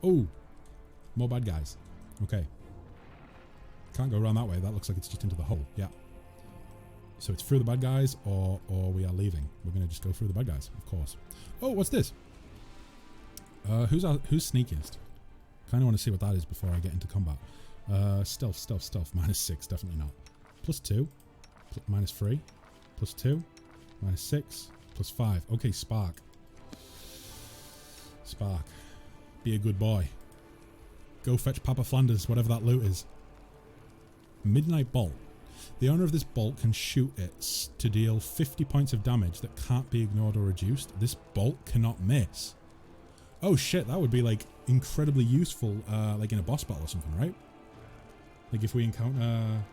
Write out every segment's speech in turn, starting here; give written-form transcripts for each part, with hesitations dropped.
Oh, more bad guys. Okay. Can't go around that way. That looks like it's just into the hole. Yeah. So it's through the bad guys, or we are leaving. We're going to just go through the bad guys, of course. Oh, what's this? Who's sneakiest? Kind of want to see what that is before I get into combat. Stealth. -6, definitely not. +2. -3. +2. -6. +5. Okay, Spark. Spark. Be a good boy. Go fetch Papa Flanders, whatever that loot is. Midnight Bolt. The owner of this bolt can shoot it to deal 50 points of damage that can't be ignored or reduced. This bolt cannot miss. Oh shit, that would be like incredibly useful like in a boss battle or something, right? Like if we encounter...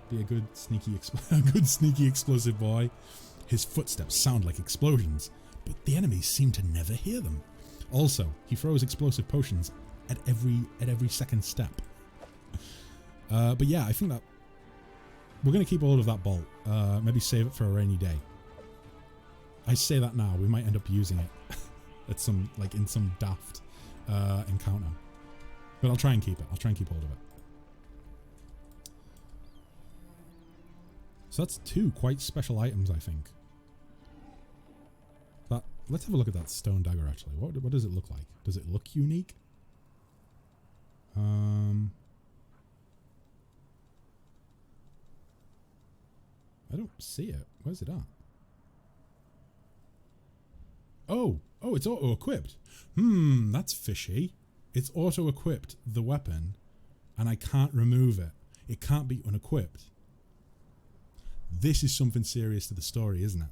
Be a good sneaky explosive boy. His footsteps sound like explosions, but the enemies seem to never hear them. Also, he throws explosive potions at every second step. But yeah, I think that we're going to keep hold of that bolt. Maybe save it for a rainy day. I say that now, we might end up using it at some, like in some daft encounter. But I'll try and keep it. I'll try and keep hold of it. So that's 2 quite special items, I think. Let's have a look at that stone dagger actually. What does it look like? Does it look unique? I don't see it. Where's it at? Oh, it's auto-equipped. That's fishy. It's auto-equipped, the weapon, and I can't remove it. It can't be unequipped. This is something serious to the story, isn't it?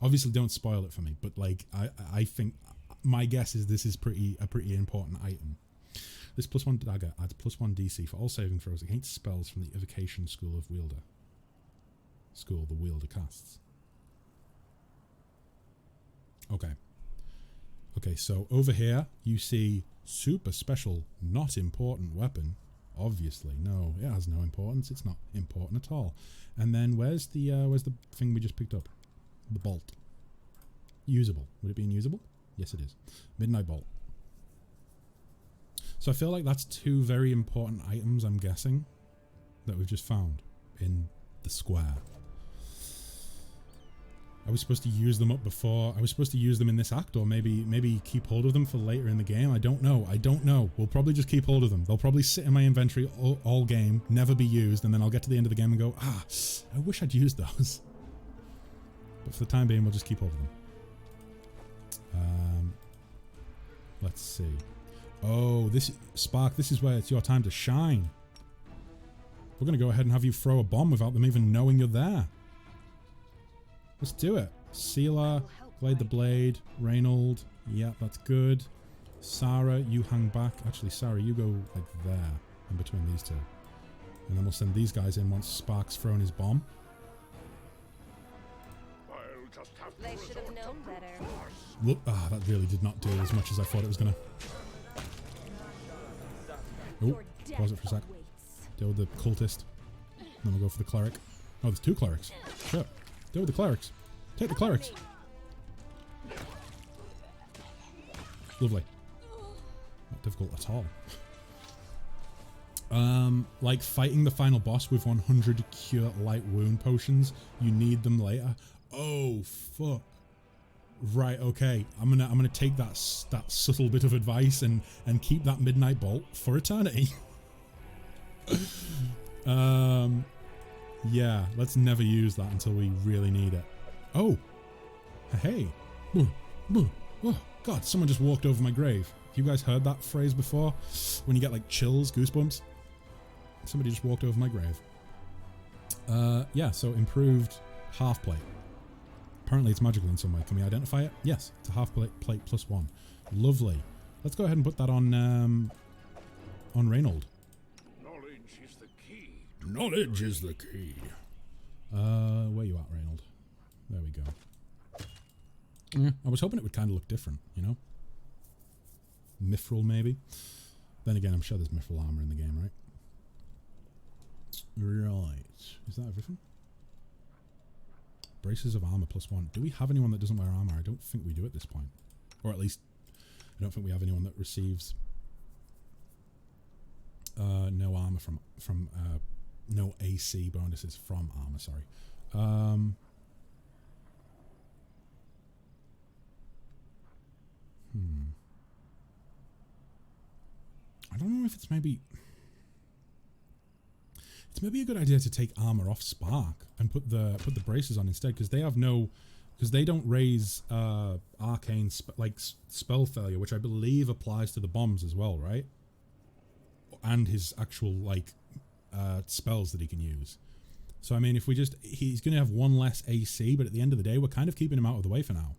Obviously, don't spoil it for me, but like, I think my guess is this is a pretty important item. This +1 dagger adds +1 DC for all saving throws against spells from the Evocation School of Wielder. The Wielder casts. Okay. Okay, so over here you see super special, not important weapon. Obviously, no, it has no importance. It's not important at all. And then where's the thing we just picked up? The bolt. Usable. Would it be unusable? Yes, it is. Midnight Bolt. So I feel like that's 2 very important items, I'm guessing, that we've just found in the square. I was supposed to use them up before. I was supposed to use them in this act, or maybe keep hold of them for later in the game. I don't know. We'll probably just keep hold of them. They'll probably sit in my inventory all game, never be used, and then I'll get to the end of the game and go, I wish I'd used those. But for the time being, we'll just keep hold of them. Let's see. Oh, Spark, this is where it's your time to shine. We're going to go ahead and have you throw a bomb without them even knowing you're there. Let's do it. Sealer, Glade the Blade, Reynold. Yeah, that's good. Sarah, you hang back. Actually, Sarah, you go like there, in between these 2. And then we'll send these guys in once Spark's thrown his bomb. They should have known better. Look, that really did not do as much as I thought it was gonna. Oh, pause it for a sec. Deal with the cultist. Then we'll go for the cleric. Oh, there's 2 clerics. Shit. Deal with the clerics. Take the clerics. Lovely. Not difficult at all. Like fighting the final boss with 100 cure light wound potions. You need them later. Oh fuck. Right, okay. I'm gonna take that subtle bit of advice and keep that Midnight Bolt for eternity. Yeah, let's never use that until we really need it. Oh, hey. Oh god, someone just walked over my grave. Have you guys heard that phrase before? When you get like chills, goosebumps? Somebody just walked over my grave. Yeah, so improved half plate. Apparently it's magical in some way. Can we identify it? Yes, it's a half plate +1. Lovely. Let's go ahead and put that on Reynold. Knowledge is the key. Knowledge is the key. Where you at, Reynold? There we go. I was hoping it would kind of look different, you know? Mithril, maybe? Then again, I'm sure there's mithril armor in the game, right? Right. Is that everything? Braces of armor +1. Do we have anyone that doesn't wear armor? I don't think we do at this point. Or at least, I don't think we have anyone that receives no armor from no AC bonuses from armor. Sorry. I don't know if it's maybe a good idea to take armor off Spark and put the braces on instead, because they have because they don't raise arcane spell failure, which I believe applies to the bombs as well, right? And his actual spells that he can use. So I mean, if he's going to have one less AC, but at the end of the day, we're kind of keeping him out of the way for now,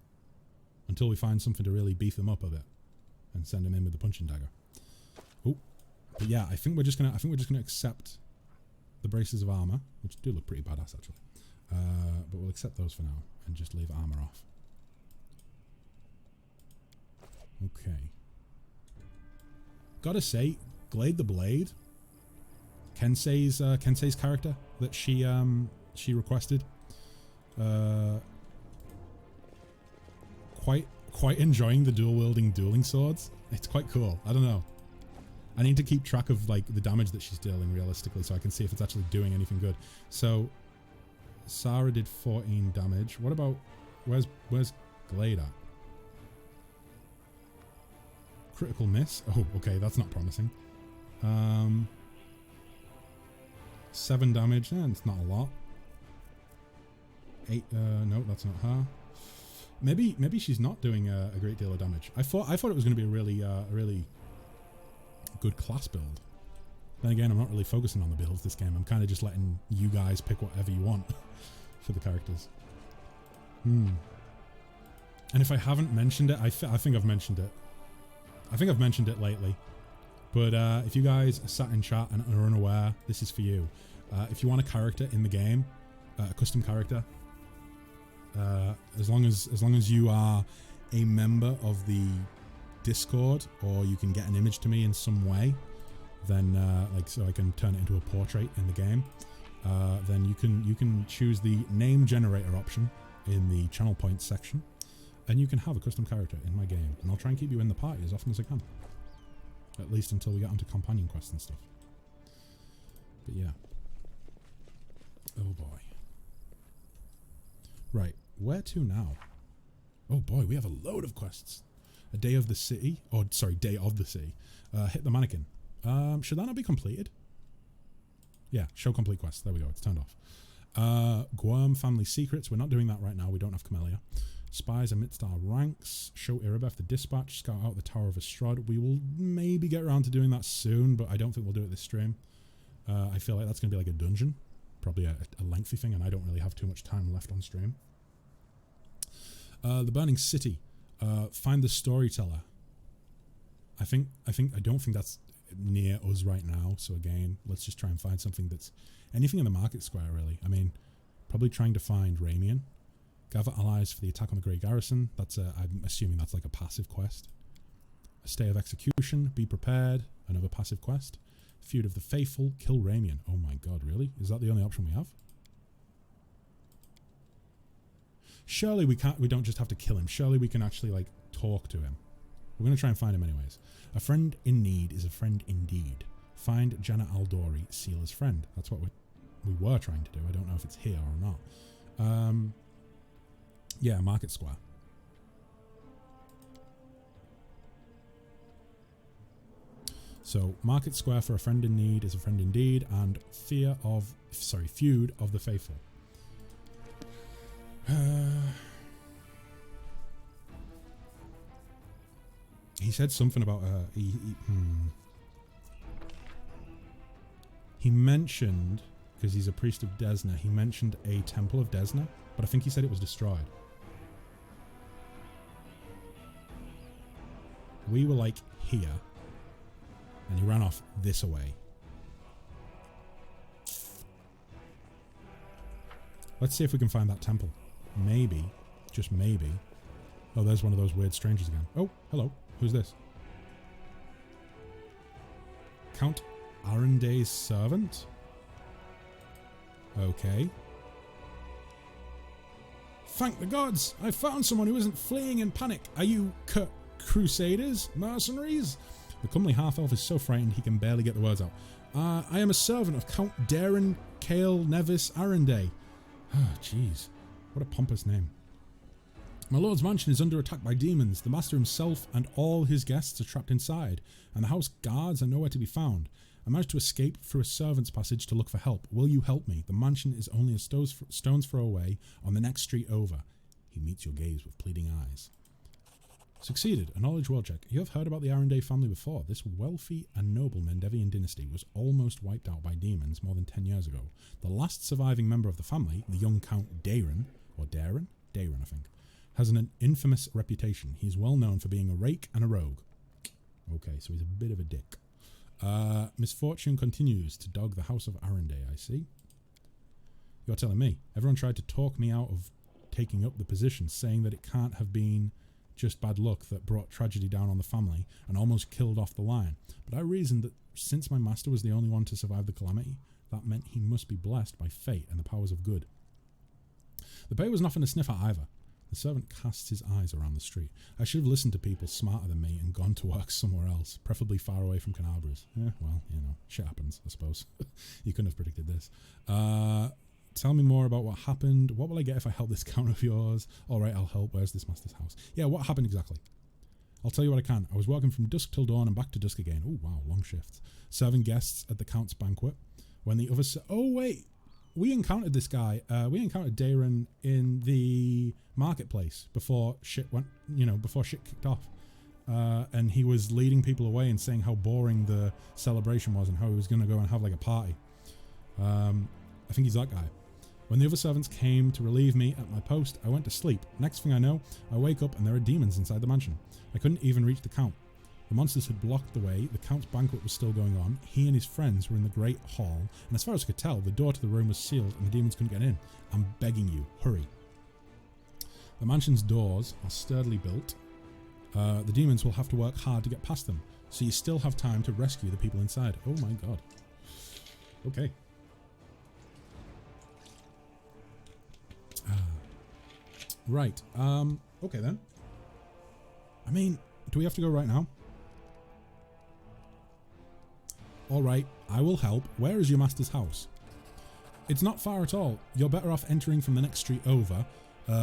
until we find something to really beef him up a bit and send him in with the punching dagger. Oh, but yeah, I think we're just gonna accept the braces of armor, which do look pretty badass actually. But we'll accept those for now and just leave armor off. Okay. Gotta say, Glade the Blade, Kensei's character that she requested. Quite enjoying the dueling swords. It's quite cool. I don't know. I need to keep track of the damage that she's dealing realistically, so I can see if it's actually doing anything good. So Sarah did 14 damage. What about where's Glade at? Critical miss. Oh, okay, that's not promising. 7 damage. It's not a lot. 8. No, that's not her. Maybe she's not doing a great deal of damage. I thought it was going to be a really good class build. Then again, I'm not really focusing on the builds this game. I'm kind of just letting you guys pick whatever you want for the characters. And if I haven't mentioned it, I think I've mentioned it. I think I've mentioned it lately. But if you guys are sat in chat and are unaware, this is for you. If you want a character in the game, a custom character, as long as you are a member of the Discord, or you can get an image to me in some way, then so I can turn it into a portrait in the game, then you can choose the name generator option in the channel points section, and you can have a custom character in my game, and I'll try and keep you in the party as often as I can, at least until we get onto companion quests and stuff. But yeah, oh boy. Right, where to now? Oh boy, we have a load of quests. A day of the city, or sorry, day of the city. Hit the mannequin. Should that not be completed? Yeah, show complete quest. There we go, it's turned off. Guerm family secrets. We're not doing that right now. We don't have Camellia. Spies amidst our ranks. Show Irabeth the dispatch. Scout out the Tower of Estrad. We will maybe get around to doing that soon, but I don't think we'll do it this stream. I feel like that's going to be like a dungeon. Probably a lengthy thing, and I don't really have too much time left on stream. The Burning City. Find the Storyteller. I don't think that's near us right now, so again, let's just try and find something that's anything in the market square, really. I mean, probably trying to find Ramian. Gather allies for the attack on the Grey Garrison. That's I'm assuming that's like a passive quest. A Stay of Execution. Be prepared. Another passive quest. Feud of the Faithful. Kill Ramian. Oh my god, really? Is that the only option we have? Surely we don't just have to kill him. Surely we can actually talk to him. We're going to try and find him anyways. A friend in need is a friend indeed. Find Janna Aldori, Sealer's friend. That's what we were trying to do. I don't know if it's here or not. Yeah, Market Square. So, Market Square for a friend in need is a friend indeed, and Feud of the Faithful. He said something about he mentioned, because he's a priest of Desna, he mentioned a temple of Desna, but I think he said it was destroyed. We were here, and he ran off this way. Let's see if we can find that temple. Maybe, just maybe. Oh, there's one of those weird strangers again. Oh, hello. Who's this? Count Arende's servant? Okay. Thank the gods! I found someone who isn't fleeing in panic. Are you crusaders? Mercenaries? The comely half-elf is so frightened he can barely get the words out. I am a servant of Count Darren Cale Nevis Arunday. Oh, jeez. What a pompous name. My lord's mansion is under attack by demons. The master himself and all his guests are trapped inside, and the house guards are nowhere to be found. I managed to escape through a servant's passage to look for help. Will you help me? The mansion is only a stone's throw away on the next street over. He meets your gaze with pleading eyes. Succeeded. A knowledge world check. You have heard about the Arunday family before. This wealthy and noble Mendevian dynasty was almost wiped out by demons more than 10 years ago. The last surviving member of the family, the young Count Darren, or Darren? Darren, I think, has an infamous reputation. He's well known for being a rake and a rogue. Okay, so he's a bit of a dick. Misfortune continues to dog the house of Arunday, I see. You're telling me. Everyone tried to talk me out of taking up the position, saying that it can't have been just bad luck that brought tragedy down on the family and almost killed off the line. But I reasoned that since my master was the only one to survive the calamity, that meant he must be blessed by fate and the powers of good. The pay was nothing to sniff at either. The servant casts his eyes around the street. I should have listened to people smarter than me and gone to work somewhere else, preferably far away from Canabras. Well, you know, shit happens, I suppose. You couldn't have predicted this. Tell me more about what happened. What will I get if I help this count of yours? Alright, I'll help. Where's this master's house? Yeah, what happened exactly? I'll tell you what I can. I was working from dusk till dawn and back to dusk again. Oh, wow, long shifts. Serving guests at the count's banquet. When the others... Oh, wait. We encountered this guy. We encountered Darren in the marketplace before shit went... You know, before shit kicked off. And he was leading people away and saying how boring the celebration was and how he was going to go and have like a party. I think he's that guy. When the other servants came to relieve me at my post, I went to sleep. Next thing I know, I wake up and there are demons inside the mansion. I couldn't even reach the count. The monsters had blocked the way, the count's banquet was still going on, he and his friends were in the great hall, and as far as I could tell, the door to the room was sealed and the demons couldn't get in. I'm begging you, hurry. The mansion's doors are sturdily built. The demons will have to work hard to get past them, so you still have time to rescue the people inside. Oh my god. Okay. Right. Okay then. I mean, do we have to go right now? Alright, I will help. Where is your master's house? It's not far at all. You're better off entering from the next street over,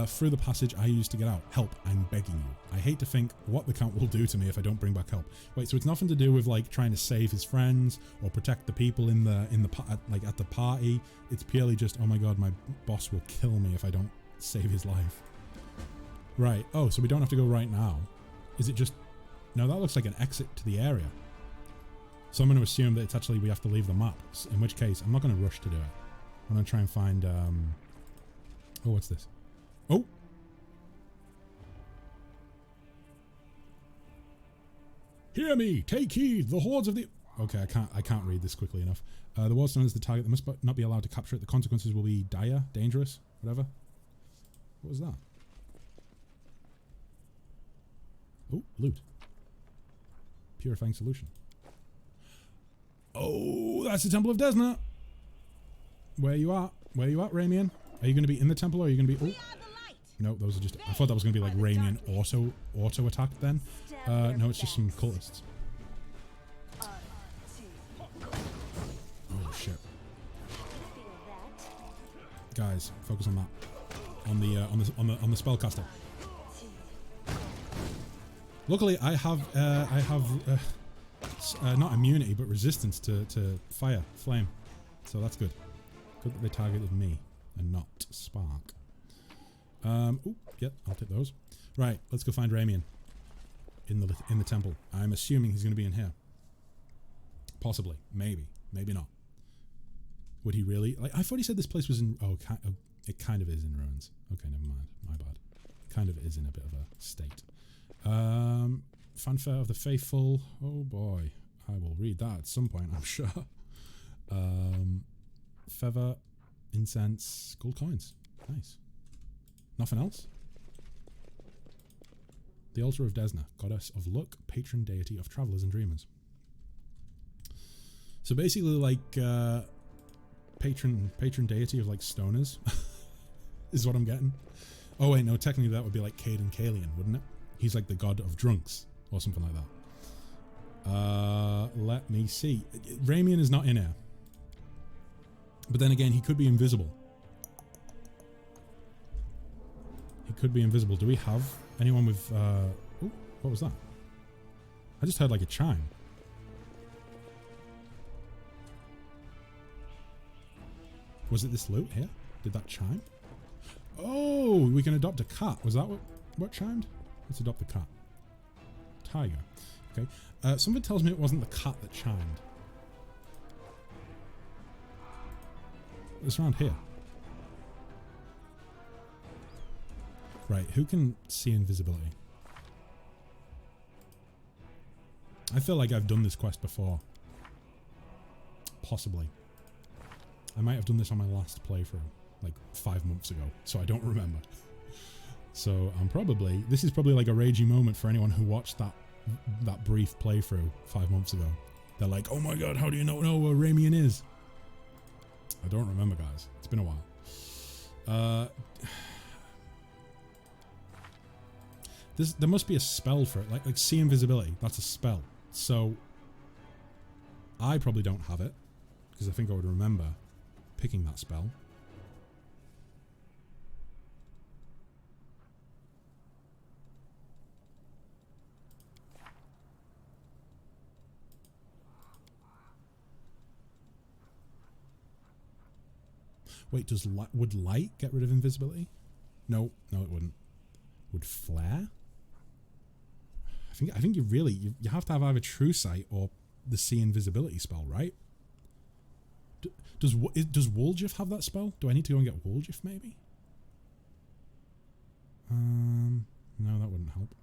through the passage I used to get out. Help, I'm begging you. I hate to think what the count will do to me if I don't bring back help. Wait, so it's nothing to do with like trying to save his friends or protect the people in the at the party. It's purely just, oh my god, my boss will kill me if I don't save his life. Right. Oh, so we don't have to go right now. Is it just... No, that looks like an exit to the area. So I'm going to assume that it's actually we have to leave the map. In which case, I'm not going to rush to do it. I'm going to try and find... Oh, what's this? Oh! Hear me! Take heed! The hordes of the... Okay, I can't read this quickly enough. The Wardstone is the target. They must not be allowed to capture it. The consequences will be dire, dangerous, whatever. What was that? Oh, loot. Purifying solution. Oh, that's the Temple of Desna. Where you at? Where you at, Ramian? Are you going to be in the temple or are you going to be... Oh. No, those are just... I thought that was going to be like Ramian auto attack then. No, it's just some cultists. Oh, shit. Guys, focus on that. On the spellcaster. Luckily, I have not immunity, but resistance to fire, flame. So that's good. Good that they targeted me and not Spark. Ooh, yep, I'll take those. Right, let's go find Ramian in the temple. I'm assuming he's going to be in here. Possibly, maybe not. Would he really? Like, I thought he said this place was in. Oh, it kind of is in ruins. Okay, never mind. My bad. It kind of is in a bit of a state. Fanfare of the Faithful. Oh boy, I will read that at some point, I'm sure. Feather, incense, gold coins. Nice. Nothing else? The altar of Desna, goddess of luck, patron deity of travelers and dreamers. So basically, like patron deity of like stoners, is what I'm getting. Oh wait, no, technically that would be like Cade and Kalian, wouldn't it? He's like the god of drunks or something like that. Let me see. Ramian is not in here. But then again, he could be invisible. He could be invisible. Do we have anyone with... Ooh, what was that? I just heard like a chime. Was it this loot here? Did that chime? Oh, we can adopt a cat. Was that what chimed? Let's adopt the cat. Tiger. Okay. Something tells me it wasn't the cat that chimed. It's around here. Right, who can see invisibility? I feel like I've done this quest before. Possibly. I might have done this on my last playthrough, like 5 months ago, so I don't remember. So I'm probably... This is probably like a ragey moment for anyone who watched that brief playthrough 5 months ago. They're like, oh my god, how do you not know where Ramian is? I don't remember, guys. It's been a while. There must be a spell for it, like see invisibility. That's a spell. So I probably don't have it because I think I would remember picking that spell. Wait, would light get rid of invisibility? No, it wouldn't. Would flare? I think you have to have either true sight or the see invisibility spell, right? Does Woljif have that spell? Do I need to go and get Woljif maybe? No, that wouldn't help.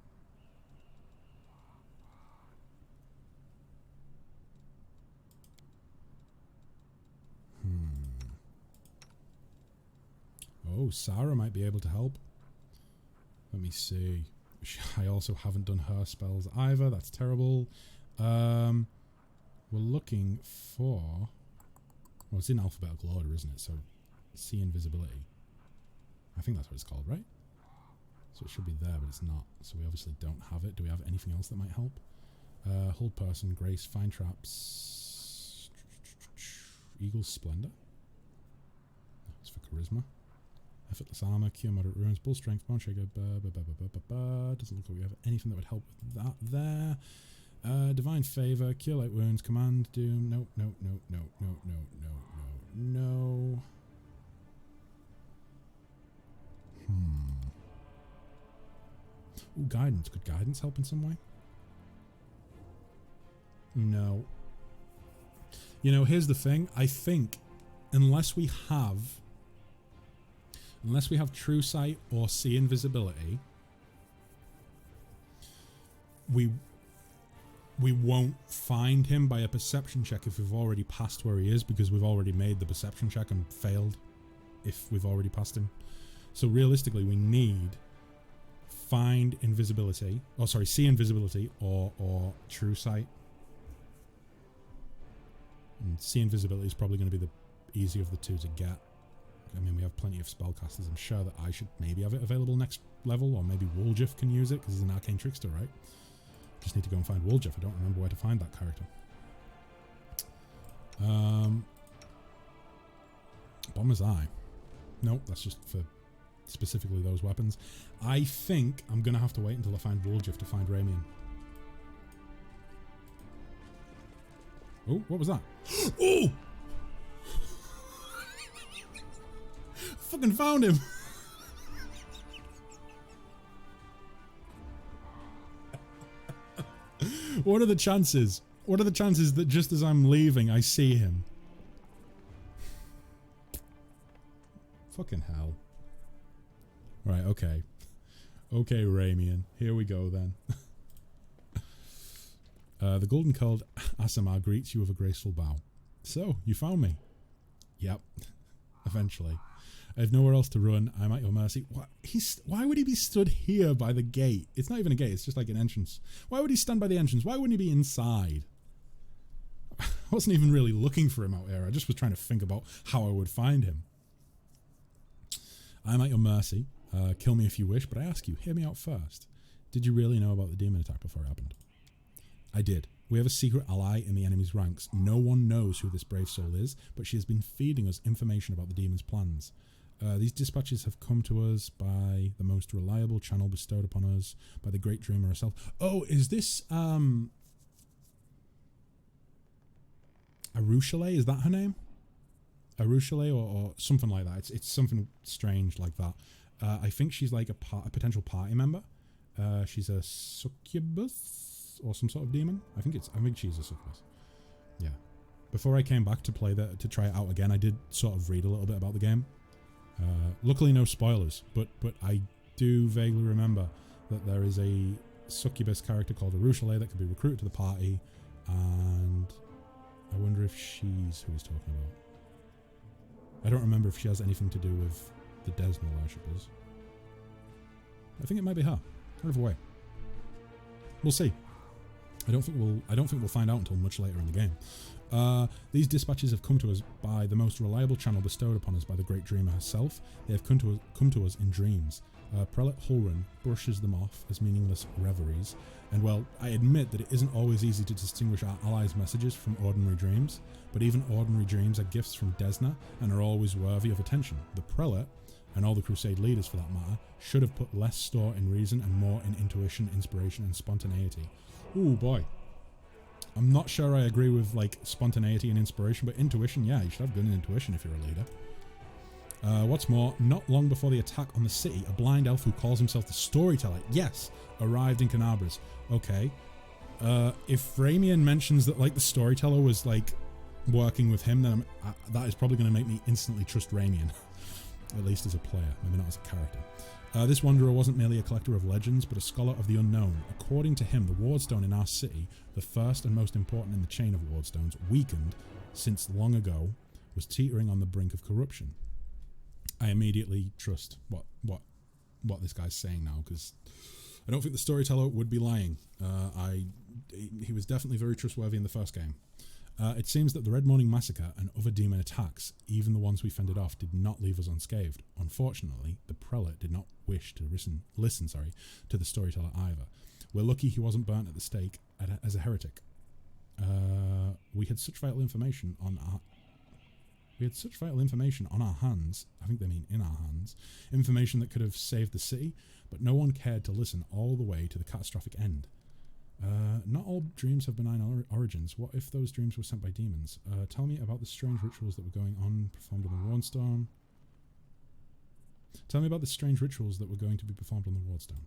Oh, Sarah might be able to help. Let me see. I also haven't done her spells either. That's terrible. We're looking for... Well, it's in alphabetical order, isn't it? So, see invisibility. I think that's what it's called, right? So it should be there, but it's not. So we obviously don't have it. Do we have anything else that might help? Hold person, grace, find traps, Eagle's splendor. That's for charisma. Effortless armor, cure moderate ruins, bull strength, bone shaker. Doesn't look like we have anything that would help with that there. Divine favor, cure light wounds, command doom. No. Ooh, guidance. Could guidance help in some way? No. You know, here's the thing. I think unless we have true sight or see invisibility, we won't find him by a perception check if we've already passed where he is, because we've already made the perception check and failed if we've already passed him. So realistically, we need find invisibility, or sorry, see invisibility or true sight. And see invisibility is probably going to be the easier of the two to get. I mean, we have plenty of spellcasters. I'm sure that I should maybe have it available next level, or maybe Woljif can use it because he's an arcane trickster, right? Just need to go and find Woljif. I don't remember where to find that character. Bomber's Eye. Nope, that's just for specifically those weapons. I think I'm going to have to wait until I find Woljif to find Ramian. Oh, what was that? Oh! Fucking found him! What are the chances? What are the chances that just as I'm leaving, I see him? Fucking hell. Right, okay. Okay, Ramian. Here we go then. The golden curled Asamar greets you with a graceful bow. So, you found me. Yep. Eventually. I have nowhere else to run. I'm at your mercy. Why would he be stood here by the gate? It's not even a gate. It's just like an entrance. Why would he stand by the entrance? Why wouldn't he be inside? I wasn't even really looking for him out here. I just was trying to think about how I would find him. I'm at your mercy. Kill me if you wish, but I ask you, hear me out first. Did you really know about the demon attack before it happened? I did. We have a secret ally in the enemy's ranks. No one knows who this brave soul is, but she has been feeding us information about the demon's plans. These dispatches have come to us by the most reliable channel bestowed upon us by the great dreamer herself. Oh, is this Arushale? Is that her name? Arushale or something like that. It's something strange like that. I think she's like a potential party member. She's a succubus or some sort of demon. I think she's a succubus. Yeah. Before I came back to try it out again, I did sort of read a little bit about the game. Luckily no spoilers, but I do vaguely remember that there is a succubus character called Arushale that can be recruited to the party, and I wonder if she's who he's talking about. I don't remember if she has anything to do with the Desna worshippers. I think it might be her. Either way, we'll see. I don't think we'll find out until much later in the game. These dispatches have come to us by the most reliable channel bestowed upon us by the great dreamer herself. They have come to us in dreams. Prelate Hulrun brushes them off as meaningless reveries, and well, I admit that it isn't always easy to distinguish our allies' messages from ordinary dreams, but even ordinary dreams are gifts from Desna and are always worthy of attention. The Prelate, and all the Crusade leaders for that matter, should have put less store in reason and more in intuition, inspiration, and spontaneity. Ooh boy. I'm not sure I agree with like spontaneity and inspiration, but intuition, yeah, you should have good intuition if you're a leader. What's more, not long before the attack on the city, a blind elf who calls himself the Storyteller, yes, arrived in Canabras. Okay. If Ramian mentions that like the Storyteller was like working with him, then that is probably going to make me instantly trust Ramian. At least as a player, maybe not as a character. This wanderer wasn't merely a collector of legends, but a scholar of the unknown. According to him, the wardstone in our city, the first and most important in the chain of wardstones, weakened since long ago, was teetering on the brink of corruption. I immediately trust what this guy's saying now, because I don't think the Storyteller would be lying. He was definitely very trustworthy in the first game. It seems that the Red Morning Massacre and other demon attacks, even the ones we fended off, did not leave us unscathed. Unfortunately, the Prelate did not wish to listen to the Storyteller either. We're lucky he wasn't burnt at the stake as a heretic. We had such vital information on our hands. I think they mean in our hands. Information that could have saved the city, but no one cared to listen all the way to the catastrophic end. Not all dreams have benign origins. What if those dreams were sent by demons? Tell me about the strange rituals that were going on performed on the Wardstone. Tell me about the strange rituals that were going to be performed on the Wardstone.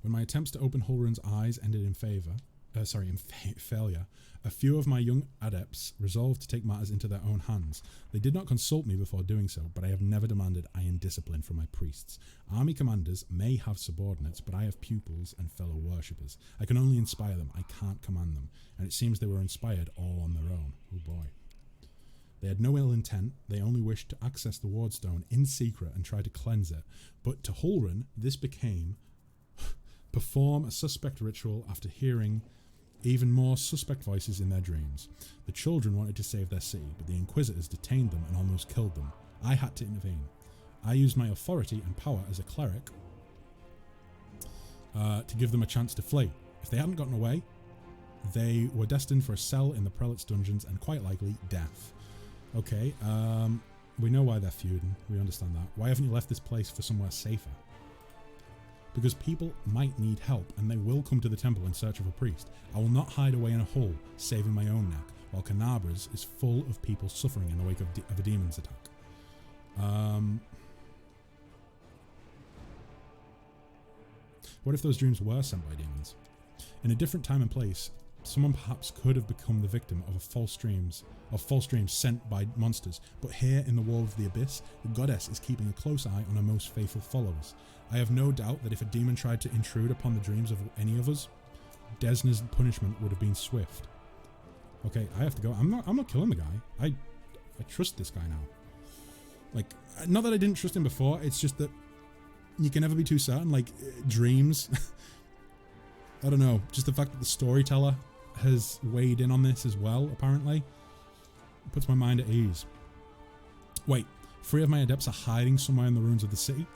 When my attempts to open Hulrun's eyes ended in failure, a few of my young adepts resolved to take matters into their own hands. They did not consult me before doing so, but I have never demanded iron discipline from my priests. Army commanders may have subordinates, but I have pupils and fellow worshippers. I can only inspire them, I can't command them, and it seems they were inspired all on their own. Oh boy. They had no ill intent, they only wished to access the Wardstone in secret and try to cleanse it. But to Hulrun, this became perform a suspect ritual after hearing even more suspect voices in their dreams. The children wanted to save their city, but the Inquisitors detained them and almost killed them. I had to intervene. I used my authority and power as a cleric to give them a chance to flee. If they hadn't gotten away, they were destined for a cell in the Prelate's dungeons and quite likely death. Okay, we know why they're feuding. We understand that. Why haven't you left this place for somewhere safer? Because people might need help, and they will come to the temple in search of a priest. I will not hide away in a hole, saving my own neck, while Canabras is full of people suffering in the wake of a demon's attack. What if those dreams were sent by demons? In a different time and place, someone perhaps could have become the victim of false dreams sent by monsters, but here in the Wall of the Abyss, the goddess is keeping a close eye on her most faithful followers. I have no doubt that if a demon tried to intrude upon the dreams of any of us, Desna's punishment would have been swift. Okay, I have to go. I'm not killing the guy. I trust this guy now. Like, not that I didn't trust him before, it's just that you can never be too certain. Like, dreams. I don't know. Just the fact that the Storyteller has weighed in on this as well, apparently, it puts my mind at ease. Wait, 3 of my adepts are hiding somewhere in the ruins of the city?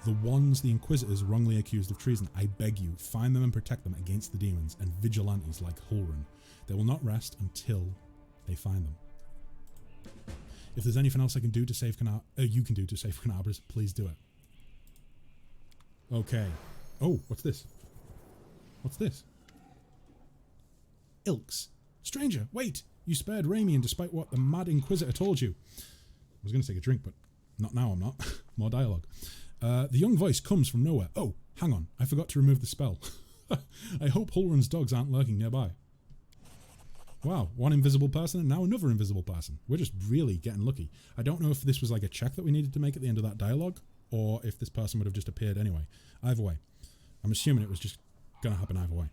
The ones the Inquisitors wrongly accused of treason. I beg you, find them and protect them against the demons and vigilantes like Hulrun. They will not rest until they find them. If there's anything else I can do to save you can do to save Canabras, please do it. Okay. Oh, what's this? What's this? Ilks. Stranger, wait! You spared Ramian despite what the mad Inquisitor told you. I was going to take a drink, but not now, I'm not. More dialogue. The young voice comes from nowhere. Oh, hang on. I forgot to remove the spell. I hope Hulrun's dogs aren't lurking nearby. Wow, one invisible person and now another invisible person. We're just really getting lucky. I don't know if this was like a check that we needed to make at the end of that dialogue, or if this person would have just appeared anyway. Either way. I'm assuming it was just going to happen either way.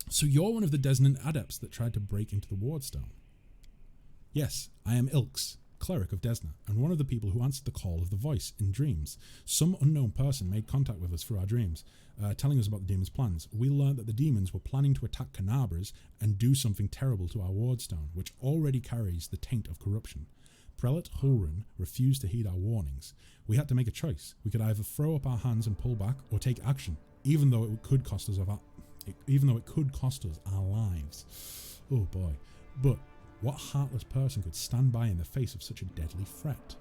So you're one of the Desnant adepts that tried to break into the Wardstone. Yes, I am Ilks, cleric of Desna, and one of the people who answered the call of the voice in dreams. Some unknown person made contact with us through our dreams, telling us about the demons' plans. We learned that the demons were planning to attack Canabras and do something terrible to our Wardstone, which already carries the taint of corruption. Prelate Hulrun refused to heed our warnings. We had to make a choice. We could either throw up our hands and pull back, or take action, even though it could cost us our lives. Oh boy. But what heartless person could stand by in the face of such a deadly threat?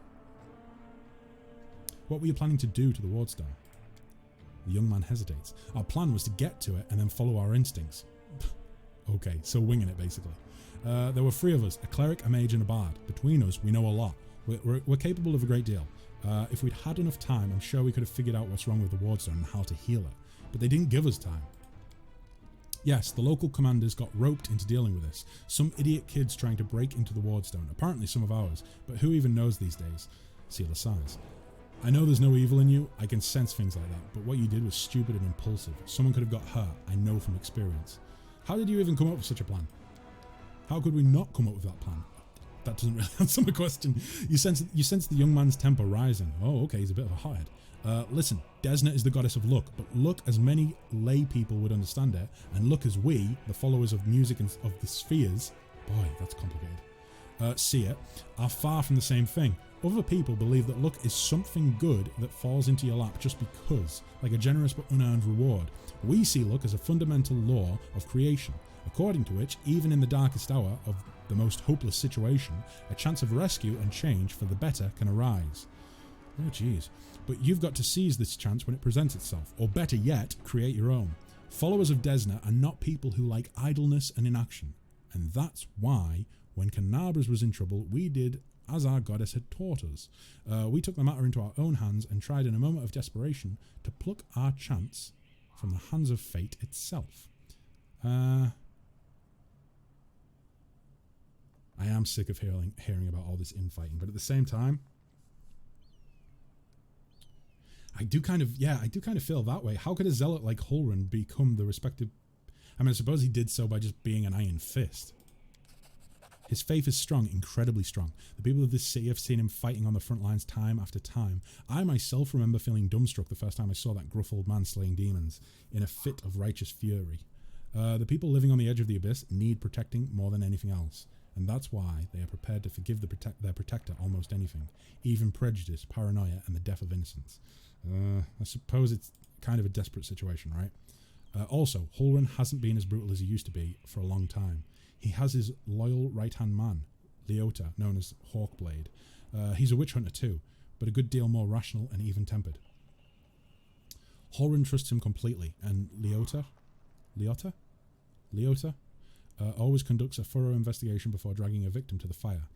What were you planning to do to the Wardstone? The young man hesitates. Our plan was to get to it and then follow our instincts. Okay, so winging it basically. There were 3 of us, a cleric, a mage and a bard. Between us, we know a lot. We're capable of a great deal. If we'd had enough time, I'm sure we could have figured out what's wrong with the Wardstone and how to heal it. But they didn't give us time. Yes, the local commanders got roped into dealing with this. Some idiot kids trying to break into the Wardstone, apparently some of ours, but who even knows these days? Seal of sighs. I know there's no evil in you, I can sense things like that, but what you did was stupid and impulsive. Someone could have got hurt, I know from experience. How did you even come up with such a plan? How could we not come up with that plan? That doesn't really answer my question. You sense the young man's temper rising. Oh, okay, he's a bit of a hothead. Listen, Desna is the goddess of luck, but luck as many lay people would understand it, and luck as we, the followers of music and of the spheres, boy, that's complicated, see it, are far from the same thing. Other people believe that luck is something good that falls into your lap just because, like a generous but unearned reward. We see luck as a fundamental law of creation, according to which, even in the darkest hour of the most hopeless situation, a chance of rescue and change for the better can arise. Oh jeez. But you've got to seize this chance when it presents itself, or better yet, create your own. Followers of Desna are not people who like idleness and inaction, and that's why, when Canabras was in trouble, we did as our goddess had taught us. We took the matter into our own hands and tried in a moment of desperation to pluck our chance from the hands of fate itself. I am sick of hearing about all this infighting, but at the same time, I do kind of feel that way. How could a zealot like Hulrun become the respected... I mean, I suppose he did so by just being an iron fist. His faith is strong, incredibly strong. The people of this city have seen him fighting on the front lines time after time. I myself remember feeling dumbstruck the first time I saw that gruff old man slaying demons in a fit of righteous fury. The people living on the edge of the abyss need protecting more than anything else. And that's why they are prepared to forgive their protector almost anything, even prejudice, paranoia, and the death of innocence. I suppose it's kind of a desperate situation, right? Also, Hulrun hasn't been as brutal as he used to be for a long time. He has his loyal right-hand man, Leota, known as Hawkblade. He's a witch hunter too, but a good deal more rational and even-tempered. Hulrun trusts him completely, and Leota always conducts a thorough investigation before dragging a victim to the fire.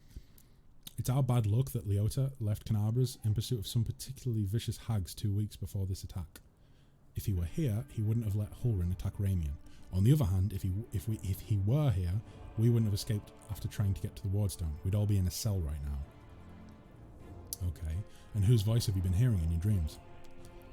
It's our bad luck that Leota left Canabras in pursuit of some particularly vicious hags 2 weeks before this attack. If he were here, he wouldn't have let Hulrun attack Ramian. On the other hand, if he were here, we wouldn't have escaped after trying to get to the Wardstone. We'd all be in a cell right now. Okay, and whose voice have you been hearing in your dreams?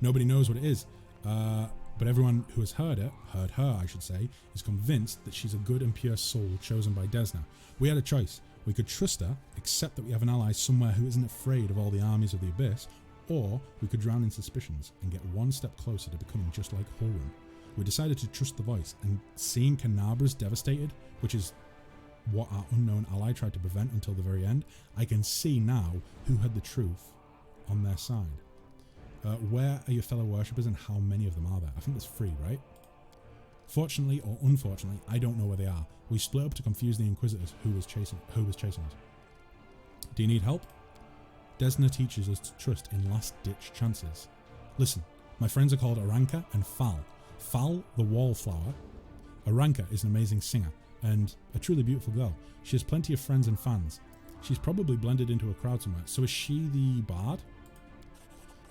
Nobody knows what it is, but everyone who has heard her, I should say, is convinced that she's a good and pure soul chosen by Desna. We had a choice. We could trust her, accept that we have an ally somewhere who isn't afraid of all the armies of the Abyss, or we could drown in suspicions and get one step closer to becoming just like Hulrun. We decided to trust the voice, and seeing Canabras devastated, which is what our unknown ally tried to prevent until the very end, I can see now who had the truth on their side. Where are your fellow worshippers and how many of them are there? I think there's 3, right? Fortunately or unfortunately, I don't know where they are. We split up to confuse the Inquisitors who was chasing us. Do you need help? Desna teaches us to trust in last-ditch chances. Listen, my friends are called Aranka and Fal. Fal, the wallflower. Aranka is an amazing singer and a truly beautiful girl. She has plenty of friends and fans. She's probably blended into a crowd somewhere. So is she the bard?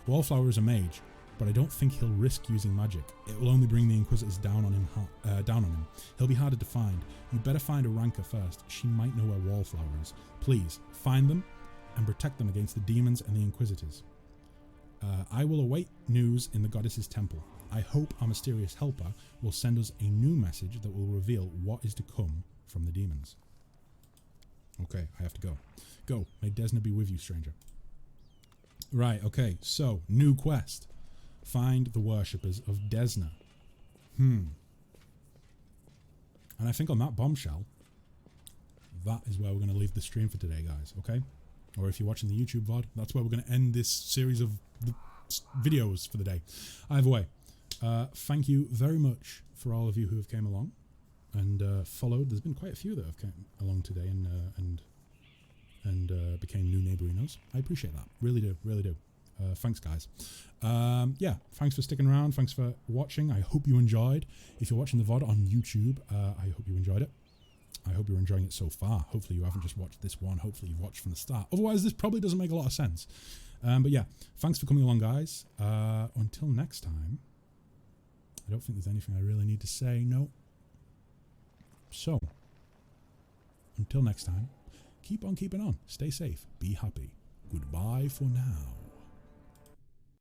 Wallflower is a mage, but I don't think he'll risk using magic. It will only bring the Inquisitors down on him. He'll be harder to find. You better find Aranka first. She might know where Wallflower is. Please, find them and protect them against the demons and the Inquisitors. I will await news in the Goddess's temple. I hope our mysterious helper will send us a new message that will reveal what is to come from the demons. Okay, I have to go. Go, may Desna be with you, stranger. Right, okay, so, new quest. Find the worshippers of Desna. And I think on that bombshell, that is where we're going to leave the stream for today, guys, okay? Or if you're watching the YouTube VOD, that's where we're going to end this series of videos for the day. Either way, thank you very much for all of you who have came along and followed. There's been quite a few that have come along today and became new neighborinos. I appreciate that. Really do, really do. Thanks, guys. Yeah, thanks for sticking around. Thanks for watching. I hope you enjoyed. If you're watching the VOD on YouTube, I hope you enjoyed it. I hope you're enjoying it so far. Hopefully you haven't just watched this one. Hopefully you've watched from the start. Otherwise, this probably doesn't make a lot of sense. But yeah, thanks for coming along, guys. Until next time, I don't think there's anything I really need to say. No. So, until next time, keep on keeping on. Stay safe. Be happy. Goodbye for now.